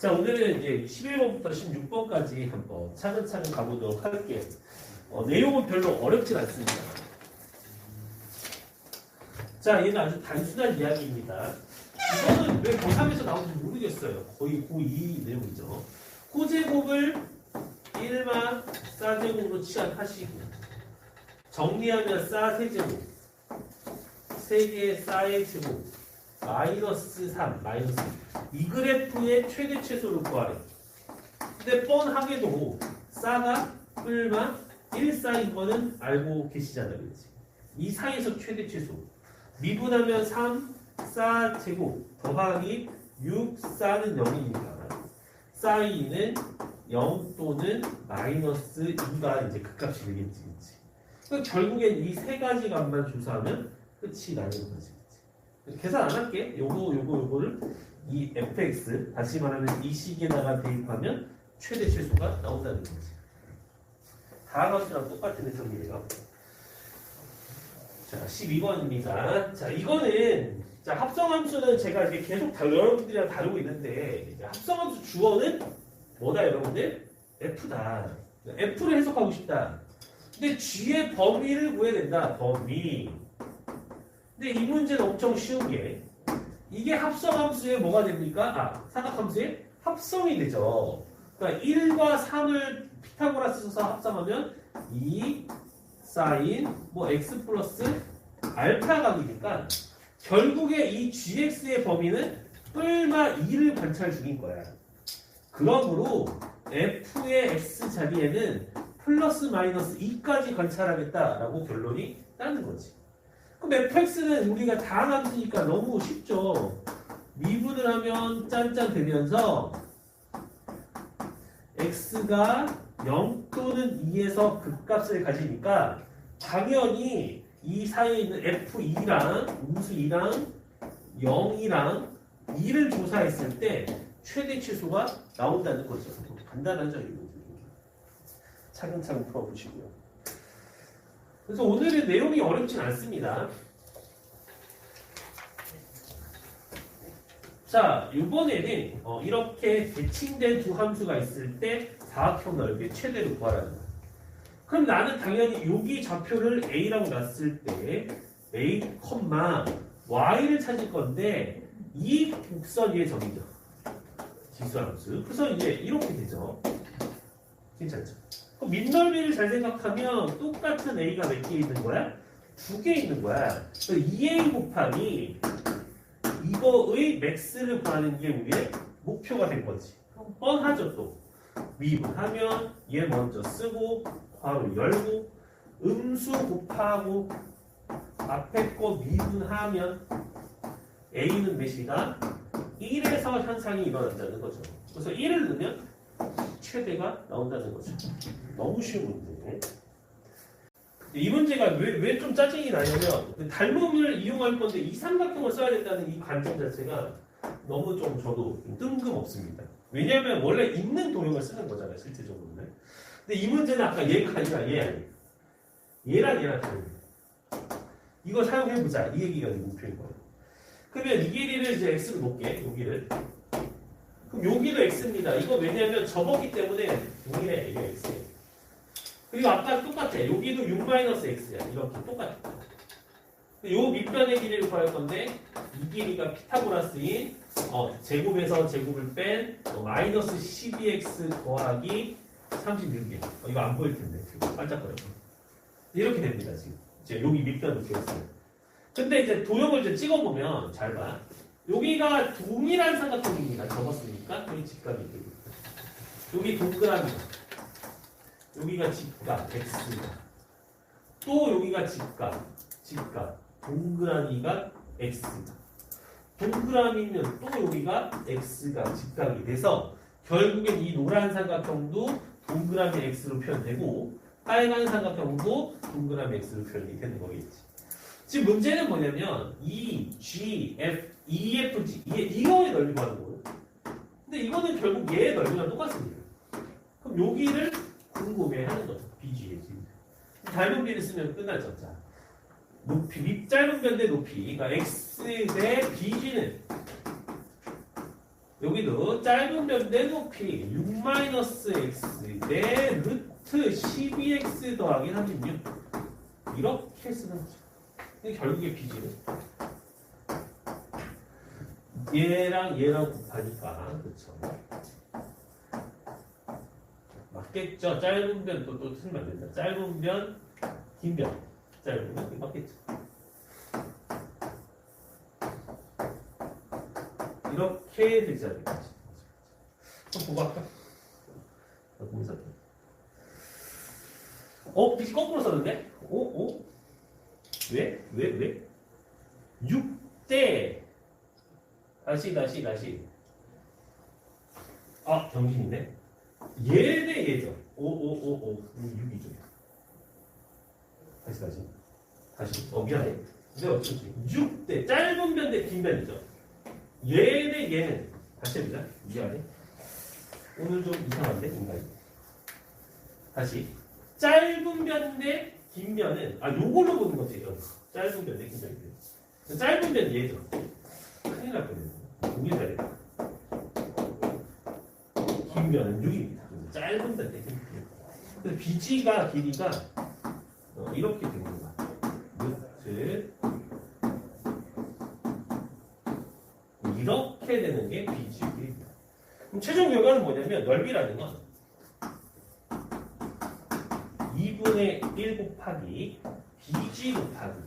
자, 오늘은 이제 11번부터 16번까지 한번 차근차근 가보도록 할게요. 내용은 별로 어렵진 않습니다. 자, 얘는 아주 단순한 이야기입니다. 이거는 왜 고3에서 나오는지 모르겠어요. 거의 고2 내용이죠. 코제곱을 1마 싸제곱으로 취합하시고 정리하면 싸 세제곱 3개의 싸의 제곱 마이너스 3 마이너스 2. 이 그래프의 최대 최소를 구하래. 근데 뻔하게도 싸가 뿔마 1 싸인 거는 알고 계시잖아요. 그렇지? 이 사이에서 최대 최소 미분하면 3 싸 제곱 더하기 6 싸는 0이니까 싸이는 0 또는 마이너스 2가 이제 그 값이 되겠지. 그치? 그러니까 결국엔 이 세 가지 값만 조사하면 끝이 나는 거지. 그치? 계산 안 할게. 요거를 이 fx 다시 말하면 이 식에다가 대입하면 최대 최소가 나온다는 거지. 다음 값이랑 똑같은 해석이에요. 자, 12번입니다. 자, 이거는 자, 합성함수는 제가 이렇게 계속 여러분들이랑 다루고 있는데 이제 합성함수 주어는 뭐다 여러분들? F다. F를 해석하고 싶다. 근데 G의 범위를 구해야 된다. 범위. 근데 이 문제는 엄청 쉬운 게 이게 합성함수의 뭐가 됩니까? 사각함수의 합성이 되죠. 그러니까 1과 3을 피타고라스 써서 합성하면 2 사인 x 플러스 알파 각이니까 결국에 이 gx의 범위는 뿔마 2를 관찰 중인 거야. 그러므로 f의 x 자리에는 플러스 마이너스 2까지 관찰하겠다라고 결론이 나는 거지. 그럼 fx는 우리가 다 함수니까 너무 쉽죠. 미분을 하면 짠짠 되면서 x가 0 또는 2에서 극값을 가지니까 당연히 이 사이에 있는 f2랑 음수 2랑 0이랑 2를 조사했을 때 최대 최소가 나온다는 거죠. 간단하죠, 이거. 차근차근 풀어보시고요. 그래서 오늘의 내용이 어렵진 않습니다. 자, 이번에는 이렇게 대칭된 두 함수가 있을 때 사각형 넓이의 최대를 구하라는 거야. 그럼 나는 당연히 여기 좌표를 A라고 놨을 때 A, Y를 찾을 건데 이 곡선 위에 점이죠. 지수함수. 그래서 이제 이렇게 되죠. 괜찮죠? 그럼 밑넓이를 잘 생각하면 똑같은 A가 몇 개 있는 거야? 2개 있는 거야. 2A 곱하기 이거의 맥스를 구하는 게 우리의 목표가 된 거지. 그럼 뻔하죠 또. 미분하면 얘 먼저 쓰고 괄호 열고 음수 곱하고 앞에 거 미분하면 A는 몇이다? 1에서 현상이 일어난다는 거죠. 그래서 1을 넣으면 최대가 나온다는 거죠. 너무 쉬운 문제. 이 문제가 왜 좀 짜증이 나냐면 닮음을 이용할 건데 이 삼각형을 써야 된다는 이 관점 자체가 너무 좀 저도 좀 뜬금없습니다. 왜냐하면 원래 있는 도형을 쓰는 거잖아요, 실제적으로는. 근데 이 문제는 아까 얘가 아니라 얘 아니에요. 얘랑 다르요. 이거 사용해보자. 이 얘기가 목표인 거예요. 그러면 이 길이를 이제 x로 놓을게. 여기를. 그럼 여기도 x입니다. 이거 왜냐하면 접었기 때문에 동일해. 이게 x예요. 그리고 아까 똑같아. 여기도 6-x야. 이렇게 똑같아. 요 밑변의 길이를 구할 건데 이 길이가 피타고라스인 제곱에서 제곱을 뺀 마이너스 12x 더하기 36개. 이거 안 보일 텐데 지금 반짝거려. 이렇게 됩니다 지금. 이제 여기 밑변 이렇게 했어요. 근데 이제 도형을 이제 찍어보면 잘 봐. 여기가 동일한 삼각형입니다. 접었으니까 여기 직각이 되고 여기 동그라미. 여기가 직각 x가. 또 여기가 직각. 동그라미가 x가. 동그라미는 또 여기가 x가 직각이 돼서 결국엔 이 노란 삼각형도 동그라미 x로 표현되고 빨간 삼각형도 동그라미 x로 표현이 되는 거겠지. 지금 문제는 뭐냐면 E, G, F, E, F, G 이거의 넓이 구하는 거예요. 근데 이거는 결국 얘의 넓이랑 똑같습니다. 그럼 여기를 궁금해하는 거죠. BG의 지금. 닮은 비를 쓰면 끝나죠. 자, 높이, 짧은 변대 높이. 그러니까 X 대 BG는 여기도 짧은 변 내 높이 6-x 대 루트 12x 더하기 36 이렇게 쓰는 거죠. 근데 결국에 비지는 얘랑 얘랑 곱하니까 그렇죠. 맞겠죠. 짧은 변 또 틀면 안 된다. 짧은 변, 긴 변. 짧은 변 맞겠죠. 이렇게 되지 않을까. 보고 할까? 공사. 빛이 거꾸로 썼는데? 왜? 6대 다시 정신이네. 얘 대 얘죠. 6이죠. 다시 미안해. 내가 어쩌지? 6대 짧은 변 대 긴 변이죠. 얘 대 얘는 다시 해보자. 미안해. 오늘 좀 이상한데 인간이. 다시 짧은 변 대 긴 변은 요걸로 보는 거지. 짧은 변 대 긴 변인데 짧은 변 얘죠. 큰일 날 뻔했네. 공개 잘해. 긴 변은 6입니다. 짧은 변 대 긴 변. 그래서 BG가 길이가 이렇게 되는 거야. 루트 이렇게 되는 게 BG의 길이입니다. 그럼 최종 결과는 뭐냐면 넓이라는 건 2분의 1 곱하기 BG 곱하기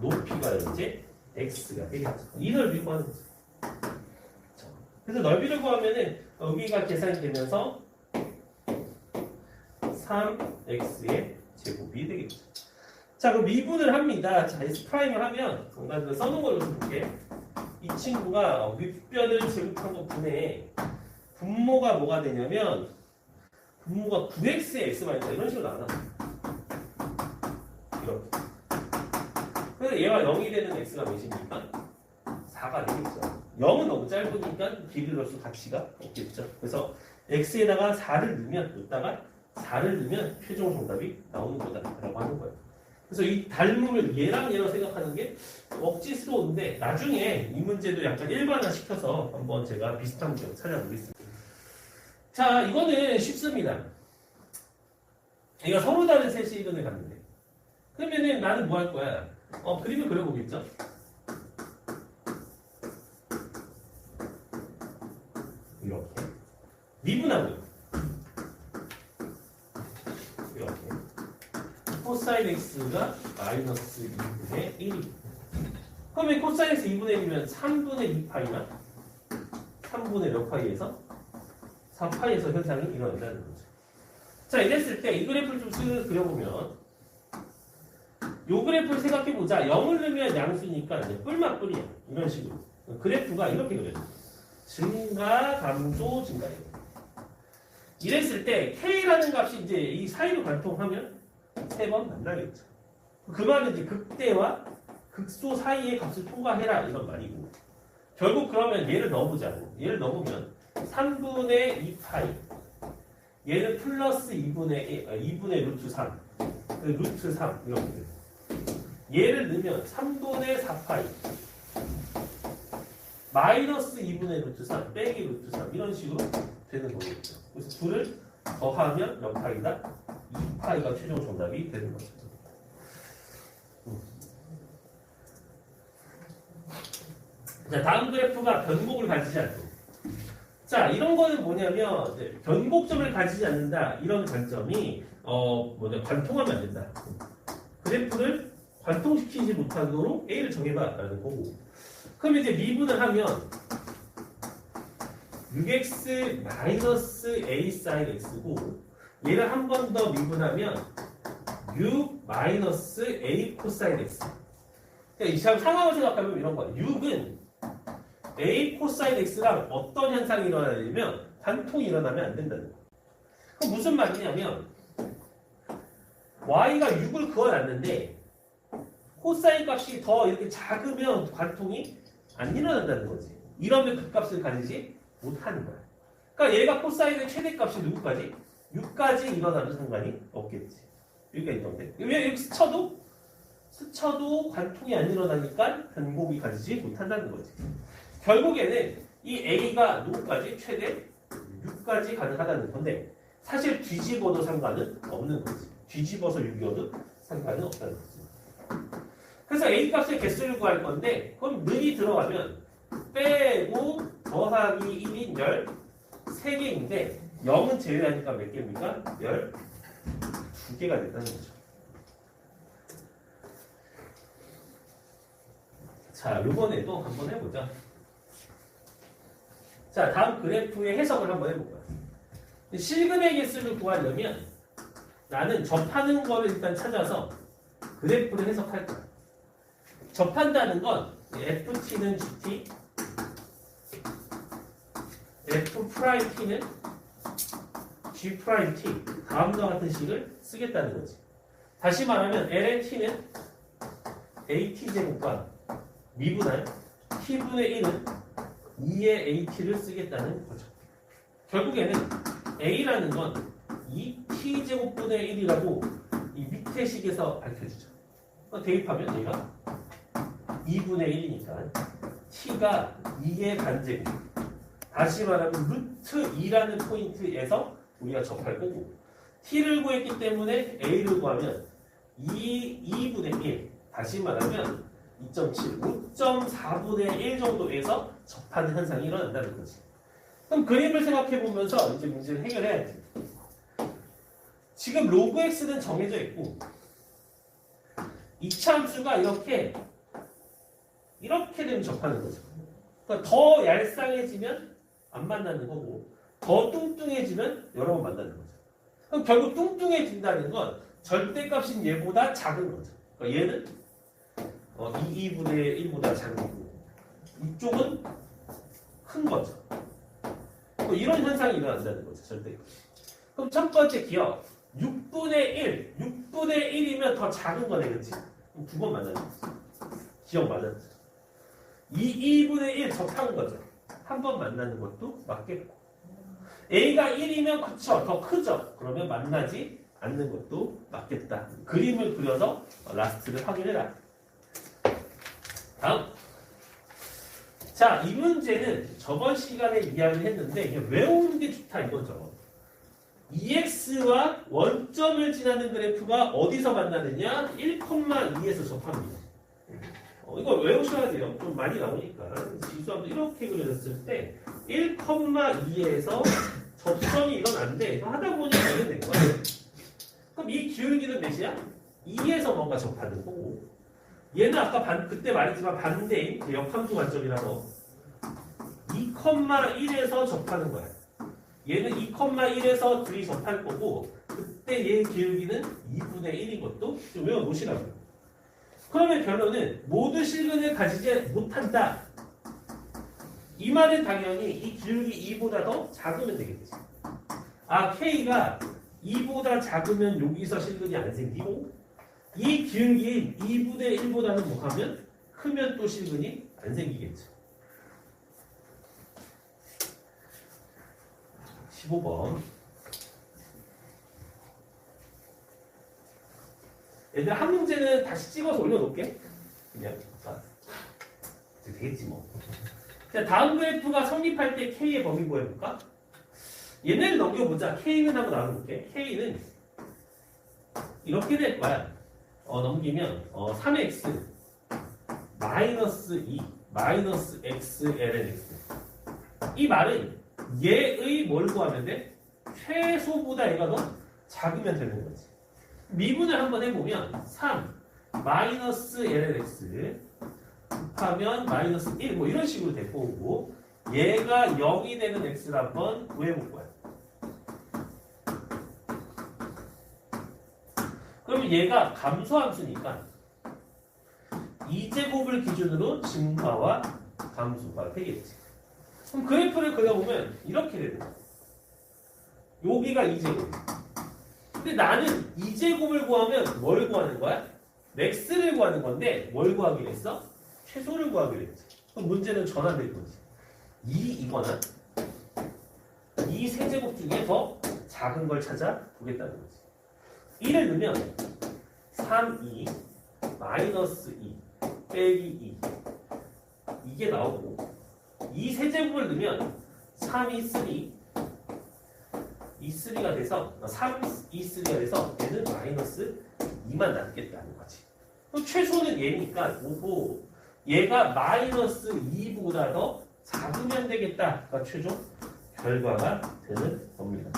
높이가 이제 X가 되겠죠. 이 넓이를 구하는 거죠. 그래서 넓이를 구하면은 여기가 계산이 되면서 3x의 제곱이 되겠죠. 자, 그럼 미분을 합니다. 자, S 프라임을 하면 나 써놓은 걸로 볼게. 이 친구가 윗변을 제곱한 것 분에 분모가 뭐가 되냐면 분모가 9x의 x-1 이런 식으로 나와. 이렇게. 그래서 얘가 0이 되는 x가 몇입니까? 4가 되겠죠. 0은 너무 짧으니까 길이로서 가치가 없겠죠. 그래서 x에다가 4를 넣으면 여기다가 4를 넣으면 최종 정답이 나오는 거다라고 하는 거예요. 그래서 이 닮음을 얘랑 생각하는 게 억지스러운데 나중에 이 문제도 약간 일반화 시켜서 한번 제가 비슷한 거 찾아보겠습니다. 자, 이거는 쉽습니다. 얘가 서로 다른 셋이 이론을 갔는데 그러면은 나는 뭐 할 거야? 그림을 그려보겠죠? 이렇게 미분하고요. 이렇게 코사인 x가 마이너스 2분의 1이 그러면 코사인 x 2분의 1이면 3분의 2파이나 3분의 몇 파이에서 4파이에서 현상이 일어난다는 거죠. 자, 이랬을 때 이 그래프를 좀 쓱 그려보면 이 그래프를 생각해보자. 0을 넣으면 양수니까 이제 뿔만 뿔이야. 이런 식으로 그래프가 이렇게 그려져요. 증가, 감소, 증가예요. 이랬을 때 K라는 값이 이제 이 사이로 관통하면 3번 만나겠죠. 그 말은 이제 극대와 극소 사이의 값을 통과해라 이런 말이고 결국 그러면 얘를 넣어보자. 얘를 넣어보면 3분의 2파이 얘는 플러스 2분의 루트 3 루트 3 이렇게 돼요. 얘를 넣으면 3분의 4파이 마이너스 2분의 루트 3 빼기 루트 3 이런 식으로 되는 거겠죠. 그래서 둘을 더하면 몇 파이다? 2파이가 최종 정답이 되는 거죠. 자, 다음 그래프가 변곡을 가지지 않고. 자, 이런 거는 뭐냐면 변곡점을 가지지 않는다. 이런 관점이 관통하면 안 된다. 그래프를 관통시키지 못하도록 A를 정해봐라는 거고. 그럼 이제 미분을 하면 6x 마이너스 a sin x고 얘를 한 번 더 미분하면 6 마이너스 a 코사인 x. 그러니까 이 상황을 생각하면 이런 거예요. 6은 a 코사인 x랑 어떤 현상이 일어나냐면 관통이 일어나면 안 된다는 거예요. 그럼 무슨 말이냐면 y가 6을 그어놨는데 코사인 값이 더 이렇게 작으면 관통이 안 일어난다는 거지. 이러면 그 값을 가지지 못하는 거야. 그러니까 얘가 코사인의 최대값이 누구까지? 6까지 일어나도 상관이 없겠지. 여기가 있던데. 왜 여기 쳐도 스쳐도 관통이 안 일어나니까 변곡이 가지지 못한다는 거지. 결국에는 이 A가 누구까지? 최대 6까지 가능하다는 건데 사실 뒤집어도 상관은 없는 거지. 뒤집어서 6이어도 상관은 없다는 거지. 그래서 A 값의 개수를 구할 건데 그럼 는이 들어가면 빼고 더하기 1인 13개인데 0은 제외하니까 몇 개입니까? 12개가 된다는 거죠. 자, 요번에도 한번 해보자. 자, 다음 그래프의 해석을 한번 해볼까요? 실근의 개수를 구하려면 나는 접하는 거를 일단 찾아서 그래프를 해석할 거야. 접한다는 건 FT는 GT, F'T는 G'T 다음과 같은 식을 쓰겠다는 거지. 다시 말하면 L의 T는 AT제곱과 미분할 T분의 1은 2의 AT를 쓰겠다는 거죠. 결국에는 A라는 건 2T제곱분의 1이라고 이 밑에 식에서 밝혀주죠. 대입하면 얘가 2분의 1이니까 T가 2의 반제곱. 다시 말하면 루트 2라는 포인트에서 우리가 접할 거고 T를 구했기 때문에 A를 구하면 2분의 1 다시 말하면 2.7, 5.4분의 1 정도에서 접하는 현상이 일어난다는 거지. 그럼 그림을 생각해 보면서 이제 문제를 해결해야지. 지금 로그 x는 정해져 있고 2차 함수가 이렇게 되면 접하는 거죠. 그러니까 더 얄쌍해지면 안 만나는 거고 더 뚱뚱해지면 여러 번 만나는 거죠. 그럼 결국 뚱뚱해진다는 건 절대값인 얘보다 작은 거죠. 그러니까 얘는 2분의 1보다 작은 거고 이쪽은 큰 거죠. 이런 현상이 일어난다는 거죠. 절대값이. 그럼 첫 번째 기억 6분의 1 6분의 1이면 더 작은 거네. 그렇지? 그럼 두 번 만나는 거죠. 기억 맞았죠. 2분의 1 접한 거죠. 한 번 만나는 것도 맞겠고 A가 1이면 그쵸 더 크죠. 그러면 만나지 않는 것도 맞겠다. 그림을 그려서 라스트를 확인해라. 다음. 자, 이 문제는 저번 시간에 이야기를 했는데 이게 외우는 게 좋다 이거죠. EX와 원점을 지나는 그래프가 어디서 만나느냐? 1,2에서 접합니다. 이거 외우셔야 돼요. 좀 많이 나오니까. 지수함도 이렇게 그려졌을 때 1,2에서 접점이 일어났는데 하다 보니 이렇게 된 거야. 그럼 이 기울기는 몇이야? 2에서 뭔가 접하는 거고 얘는 아까 그때 말했지만 반대인 역함수 관점이라서 2,1에서 접하는 거야. 얘는 2,1에서 둘이 접할 거고 그때 얘 기울기는 2분의 1인 것도 좀 외워놓으시라고요. 그러면 결론은 모두 실근을 가지지 못한다. 이 말은 당연히 이 기울기 2보다 더 작으면 되겠지. 아, K가 2보다 작으면 여기서 실근이 안 생기고 이 기울기 2분의 1보다는 뭐 하면 크면 또 실근이 안 생기겠죠. 15번. 얘들 한 문제는 다시 찍어서 올려놓을게. 그냥 되겠지 뭐. 자, 다음 그래프가 성립할 때 K의 범위 구해볼까? 얘네를 넘겨보자. K는 한번 나눠볼게. K는 이렇게 될 거야. 넘기면 3x 마이너스 2 마이너스 x ln x. 이 말은 얘의 뭘 구하면 돼? 최소보다 얘가 더 작으면 되는 거지. 미분을 한번 해보면 3 마이너스 lnx 곱하면 마이너스 1 뭐 이런 식으로 될 거고 얘가 0이 되는 x를 한번 구해볼 거야. 그러면 얘가 감소함수니까 2제곱을 기준으로 증가와 감소가 되겠지. 그럼 그래프를 그려보면 이렇게 되는 거야. 여기가 2제곱. 근데 나는 2제곱을 구하면 뭘 구하는 거야? 맥스를 구하는 건데 뭘 구하기로 했어? 최소를 구하기로 했지. 그럼 문제는 전환될 거지. 2이거나 2 세제곱 중에 더 작은 걸 찾아 보겠다는 거지. 1을 넣으면 3, 2 마이너스 2 빼기 2 이게 나오고 이 세제곱을 넣으면 3이 3 이 3가 돼서 3, 2, 3가 돼서 얘는 마이너스 2만 남겠다는 거지. 그럼 최소는 얘니까 오고 얘가 마이너스 2보다 더 작으면 되겠다가 최종 결과가 되는 겁니다.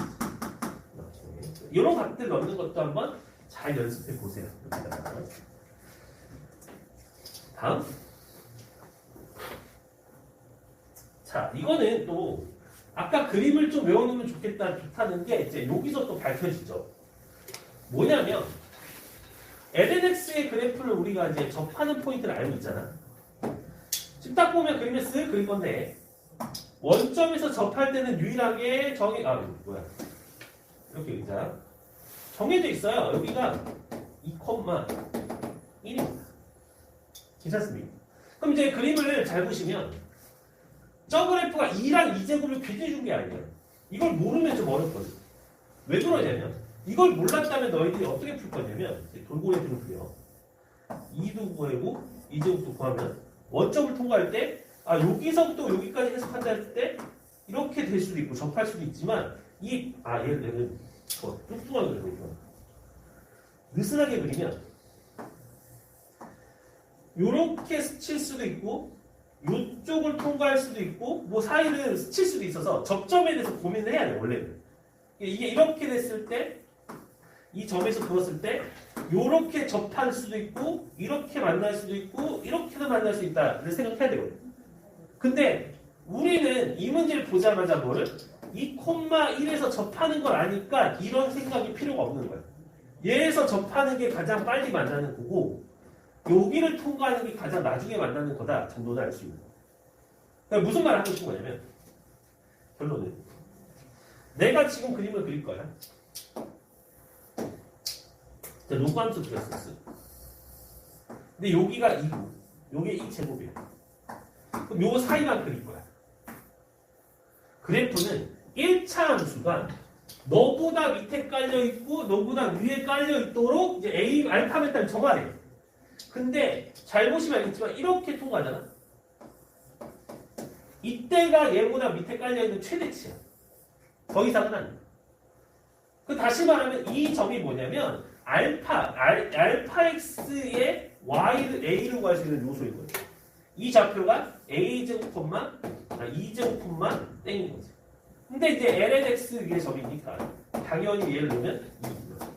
이런 값들 넣는 것도 한번 잘 연습해 보세요. 다음. 자, 이거는 또 아까 그림을 좀 외워놓으면 좋다는 게 이제 여기서 또 밝혀지죠. 뭐냐면 LNX의 그래프를 우리가 이제 접하는 포인트를 알고 있잖아. 지금 딱 보면 그림을 쓱 그릴 건데 원점에서 접할 때는 유일하게 이렇게 의자 정해져 있어요. 여기가 2,1입니다. 괜찮습니다. 그럼 이제 그림을 잘 보시면 저 그래프가 2랑 2제곱을 굉장히 준 게 아니에요. 이걸 모르면 좀 어렵거든. 왜 그러냐면 이걸 몰랐다면 너희들이 어떻게 풀 거냐면 돌고래표를 그려. 2도 구하고 2제곱도 구하면 원점을 통과할 때 여기서부터 여기까지 해석한다 할 때 이렇게 될 수도 있고 접할 수도 있지만 얘는 뚱뚱하게 그리고 느슨하게 그리면 요렇게 스칠 수도 있고 요쪽을 통과할 수도 있고 뭐 사이를 스칠 수도 있어서 접점에 대해서 고민을 해야 돼 원래는. 이게 이렇게 됐을 때 이 점에서 그었을 때 요렇게 접할 수도 있고 이렇게 만날 수도 있고 이렇게도 만날 수 있다를 생각해야 되거든. 근데 우리는 이 문제를 보자마자 뭐를 2,1에서 접하는 걸 아니까 이런 생각이 필요가 없는 거야. 얘에서 접하는 게 가장 빨리 만나는 거고 여기를 통과하는 게 가장 나중에 만나는 거다 정도는 알 수 있는 거야. 그러니까 무슨 말을 하고 싶은 거냐면 결론은 내가 지금 그림을 그릴 거야. 로그함수 그렸었어. 근데 여기가 2고 여기에 2제곱이야. 그럼 요 사이만 그릴 거야. 그래프는 1차 함수가 너보다 밑에 깔려 있고 너보다 위에 깔려 있도록 이제 A 알파 베타를 정하래. 근데 잘 보시면 알겠지만 이렇게 통과하잖아. 이때가 얘보다 밑에 깔려 있는 최대치야. 더 이상은 안 돼. 그 다시 말하면 이 점이 뭐냐면 알파 x의 y를 a로 구할 수 있는 요소인 거죠. 이 좌표가 a제곱만 2제곱만 땡인 거지. 근데 이제 lnx 위의 점이니까 당연히 얘를 넣으면 2입니다.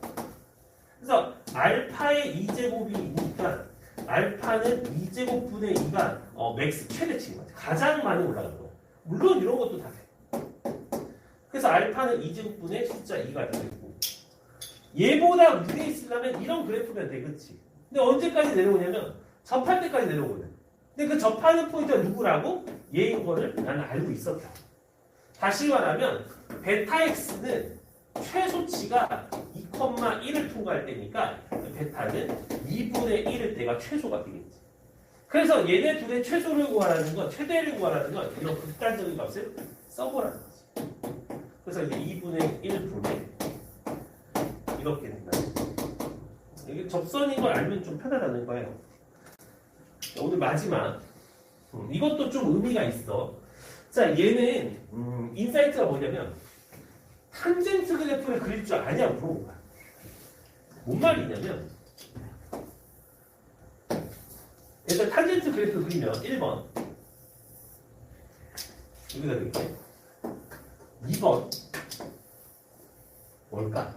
그래서 알파의 2제곱이니까 알파는 2제곱분의 2가 맥스 최대치인 거지. 가장 많이 올라가는 거야. 물론 이런 것도 다 돼. 그래서 알파는 2제곱분의 숫자 2가 되고 얘보다 위에 있으려면 이런 그래프가 되겠지. 근데 언제까지 내려오냐면 접할 때까지 내려오거든. 근데 그 접하는 포인트가 누구라고? 얘인 거를 나는 알고 있었다. 다시 말하면 베타 x는 최소치가 2,1을 통과할 때니까 베타는 2분의 1일 때가 최소가 되겠지. 그래서 얘네 둘의 최소를 구하라는 건 최대를 구하라는 건 이런 극단적인 값을 써보라는 거지. 그래서 이제 2분의 1분의 이렇게 된다. 이게 접선인 걸 알면 좀 편하다는 거예요. 오늘 마지막 이것도 좀 의미가 있어. 자, 얘는 인사이트가 뭐냐면 탄젠트 그래프를 그릴 줄 아냐고 물어본 거야. 뭔 말이냐면 일단 탄젠트 그래프 그리면 1번 여기다 그릴게. 2번 뭘까?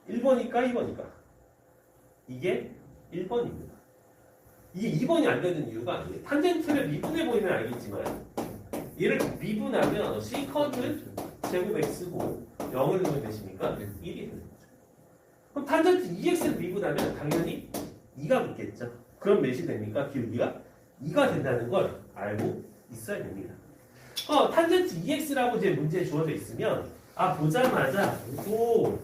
1번일까 2번일까? 이게 1번입니다. 이게 2번이 안 되는 이유가 탄젠트를 미분해 보이면 알겠지만 얘를 미분하면 시컨트 제곱 x고 0을 넣으면 되십니까? 1이 되는 거죠. 그럼 탄젠트 2x를 미분하면 당연히 2가 붙겠죠. 그럼 몇이 됩니까? 기울기가 2가 된다는 걸 알고 있어야 됩니다. 탄젠트 2x라고 이제 문제에 주어져 있으면 보자마자 또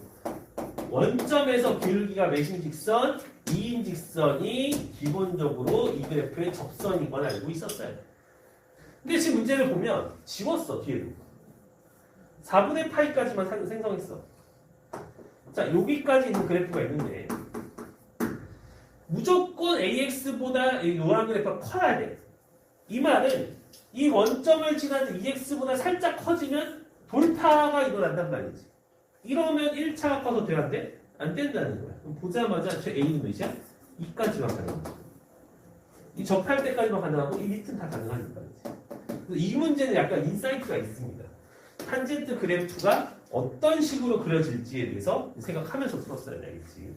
원점에서 기울기가 몇인 직선? 2인 직선이 기본적으로 이 그래프의 접선인 건 알고 있었어요. 근데 지금 문제를 보면 지웠어 뒤에도. 4분의 파이까지만 생성했어. 자, 여기까지 있는 그래프가 있는데 무조건 AX보다 이 노란 그래프가 커야 돼. 이 말은 이 원점을 지나는 EX보다 살짝 커지면 돌파가 일어난단 말이지. 이러면 1차가 커서 돼야 안 돼? 안 된다는 거야. 그럼 보자마자 저 A는 몇이야? 2까지만 가능하고 이 접할 때까지만 가능하고 이 밑은 다 가능하니까. 이 문제는 약간 인사이트가 있습니다. 탄젠트 그래프가 어떤 식으로 그려질지에 대해서 생각하면서 풀었어야 되겠지.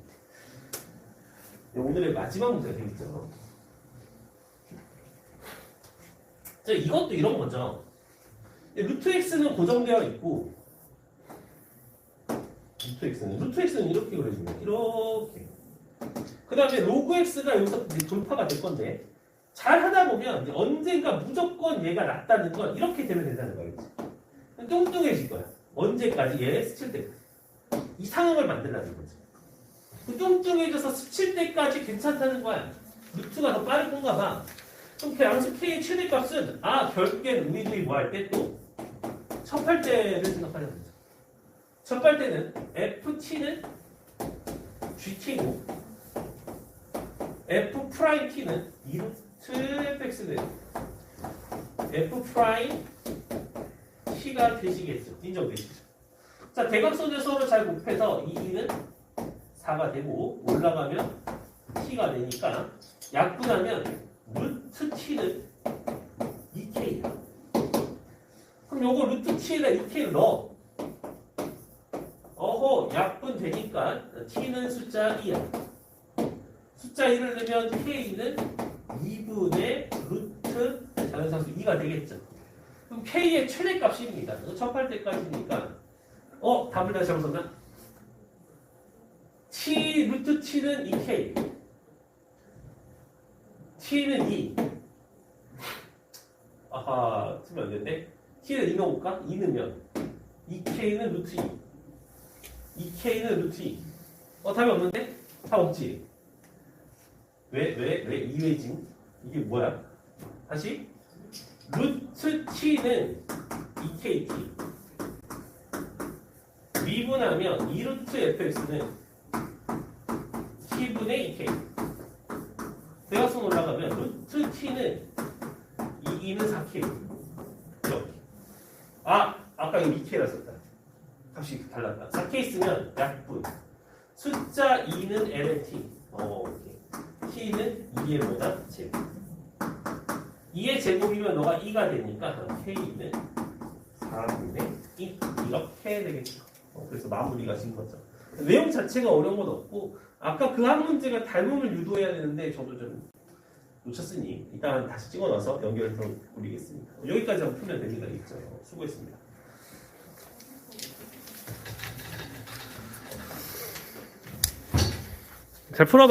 오늘의 마지막 문제가 되겠죠. 자, 이것도 이런 거죠. 루트 x는 고정되어 있고 루트 x는 이렇게 그려집니다. 이렇게. 그 다음에 로그 x가 여기서 이제 돌파가 될 건데 잘 하다 보면 이제 언젠가 무조건 얘가 낮다는 건 이렇게 되면 된다는 거겠지. 뚱뚱해질 거야. 언제까지? 얘 스칠 때까지. 이 상황을 만들라는 거지. 그 뚱뚱해져서 스칠 때까지 괜찮다는 거야. 루트가 더 빠른 건가 봐. 그럼 그 양수 K의 최대값은 결국엔 우리들이 뭐 할 때 또 첩할 때를 생각하려는 거죠. 첩할 때는 FT는 GT고 F'T는 2루트 fx는 F'T가 되시겠죠. 인정되시죠? 자, 대각선을 서로 잘 곱해서 이 2는 4가 되고 올라가면 T가 되니까 약분하면 루트 T는 2K야. 그럼 요거 루트 T에다 2K를 넣어. 약분 되니까 T는 숫자 2야. 숫자 1을 넣으면 K는 2분의 루트 자연상수 2가 되겠죠. 그럼 K의 최대값입니다. 접할 때까지니까 답을 다시 한번 썼나? 루트 T는 2K. T는 2. 틀면 안 되는데. T는 2 넣어볼까? 2 넣으면 2K는 루트 2. 2K는 루트 2. 답이 없는데? 답 없지. 왜 2왜지? 이게 뭐야? 다시 루트 T는 2KT 미분하면 2루트 fx는 T분의 2K 대각선 올라가면 루트 T는 2는 4K 이렇게. 아까 이거 2K라 썼다. 값이 달랐다. 4K 쓰면 약분 숫자 2는 LNT T는 2의 뭐다? 제곱. 2의 제곱이면 너가 2가 되니까 K는 4분의 2 이렇게 되겠죠. 그래서 마무리가 진 거죠. 내용 자체가 어려운 건 없고 아까 그 한 문제가 닮음을 유도해야 되는데 저도 좀 놓쳤으니 이따 다시 찍어놔서 연결해서 올리겠습니다. 여기까지 한번 풀면 됩니다. 있죠. 수고했습니다. 잘 풀어.